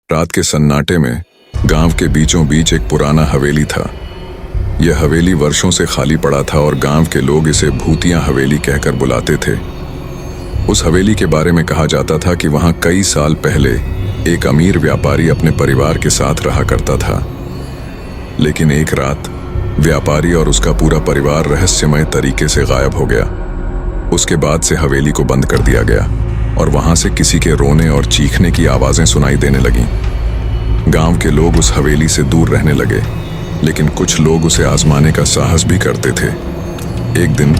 रात के सन्नाटे में गांव के बीचों बीच एक पुराना हवेली था। यह हवेली वर्षों से खाली पड़ा था और गांव के लोग इसे भूतिया हवेली कहकर बुलाते थे। उस हवेली के बारे में कहा जाता था कि वहां कई साल पहले एक अमीर व्यापारी अपने परिवार के साथ रहा करता था। लेकिन एक रात व्यापारी और उसका पूरा परिवार रहस्यमय तरीके से गायब हो गया। उसके बाद से हवेली को बंद कर दिया गया और वहां से किसी के रोने और चीखने की आवाजें सुनाई देने लगीं। गांव के लोग उस हवेली से दूर रहने लगे, लेकिन कुछ लोग उसे आजमाने का साहस भी करते थे। एक दिन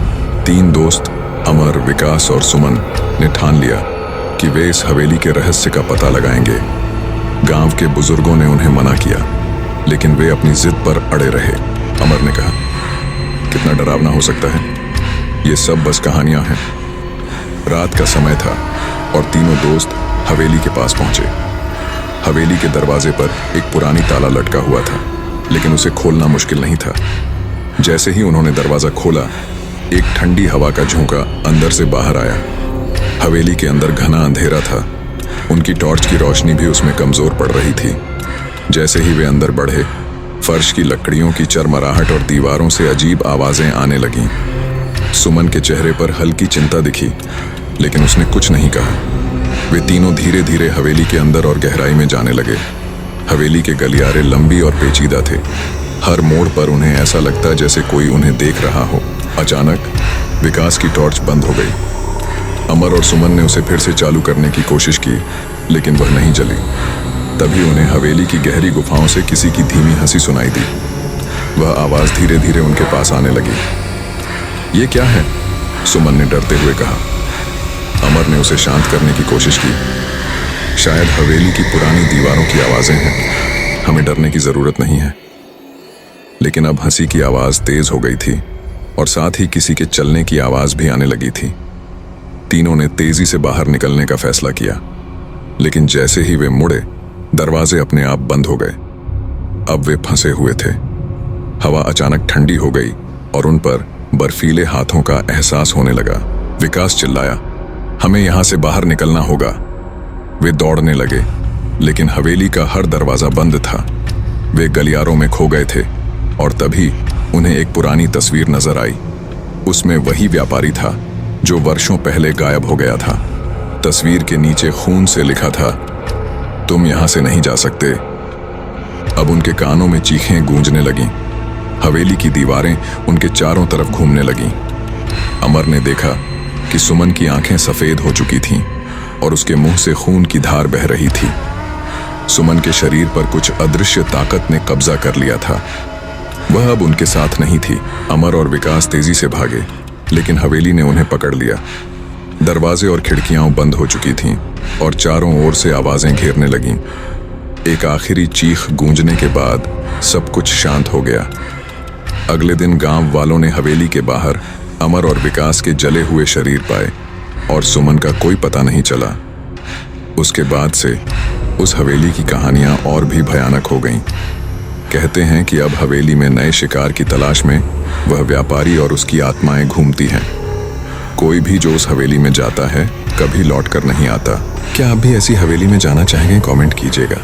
3 दोस्त अमर, विकास और सुमन ने ठान लिया कि वे इस हवेली के रहस्य का पता लगाएंगे। गांव के बुजुर्गों ने उन्हें मना किया, लेकिन वे अपनी जिद पर अड़े रहे। अमर ने कहा, कितना डरावना हो सकता है, ये सब बस कहानियां हैं। रात का समय था और तीनों दोस्त हवेली के पास पहुंचे। हवेली के दरवाजे पर एक पुरानी ताला लटका हुआ था, लेकिन उसे खोलना मुश्किल नहीं था। जैसे ही उन्होंने दरवाजा खोला, एक ठंडी हवा का झोंका अंदर से बाहर आया। हवेली के अंदर घना अंधेरा था। उनकी टॉर्च की रोशनी भी उसमें कमजोर पड़ रही थी। जैसे ही वे अंदर बढ़े, फर्श की लकड़ियों की चरमराहट और दीवारों से अजीब आवाजें आने लगीं। सुमन के चेहरे पर हल्की चिंता दिखी, लेकिन उसने कुछ नहीं कहा। वे तीनों धीरे धीरे हवेली के अंदर और गहराई में जाने लगे। हवेली के गलियारे लंबी और पेचीदा थे। हर मोड़ पर उन्हें ऐसा लगता जैसे कोई उन्हें देख रहा हो। अचानक विकास की टॉर्च बंद हो गई। अमर और सुमन ने उसे फिर से चालू करने की कोशिश की, लेकिन वह नहीं जली। तभी उन्हें हवेली की गहरी गुफाओं से किसी की धीमी हंसी सुनाई दी। वह आवाज धीरे धीरे उनके पास आने लगी। ये क्या है? सुमन ने डरते हुए कहा। अमर ने उसे शांत करने की कोशिश की। शायद हवेली की पुरानी दीवारों की आवाजें हैं, हमें डरने की जरूरत नहीं है। लेकिन अब हंसी की आवाज तेज हो गई थी और साथ ही किसी के चलने की आवाज भी आने लगी थी। तीनों ने तेजी से बाहर निकलने का फैसला किया, लेकिन जैसे ही वे मुड़े, दरवाजे अपने आप बंद हो गए। अब वे फंसे हुए थे। हवा अचानक ठंडी हो गई और उन पर बर्फीले हाथों का एहसास होने लगा। विकास चिल्लाया, हमें यहां से बाहर निकलना होगा। वे दौड़ने लगे, लेकिन हवेली का हर दरवाजा बंद था। वे गलियारों में खो गए थे और तभी उन्हें एक पुरानी तस्वीर नजर आई। उसमें वही व्यापारी था जो वर्षों पहले गायब हो गया था। तस्वीर के नीचे खून से लिखा था, तुम यहां से नहीं जा सकते। अब उनके कानों में चीखें गूंजने लगीं। हवेली की दीवारें उनके चारों तरफ घूमने लगीं। अमर ने देखा कि सुमन की आंखें सफेद हो चुकी थीं और उसके मुंह से खून की धार बह रही थी। सुमन के शरीर पर कुछ अदृश्य ताकत ने कब्जा कर लिया था। वह अब उनके साथ नहीं थी। अमर और विकास तेजी से भागे, लेकिन हवेली ने उन्हें पकड़ लिया। दरवाजे और खिड़कियां बंद हो चुकी थीं और चारों ओर से आवाजें घेरने लगीं। एक आखिरी चीख गूंजने के बाद सब कुछ शांत हो गया। अगले दिन गांव वालों ने हवेली के बाहर अमर और विकास के जले हुए शरीर पाए और सुमन का कोई पता नहीं चला। उसके बाद से उस हवेली की कहानियां और भी भयानक हो गईं। कहते हैं कि अब हवेली में नए शिकार की तलाश में वह व्यापारी और उसकी आत्माएं घूमती हैं। कोई भी जो उस हवेली में जाता है, कभी लौटकर नहीं आता। क्या आप भी ऐसी हवेली में जाना चाहेंगे? कमेंट कीजिएगा।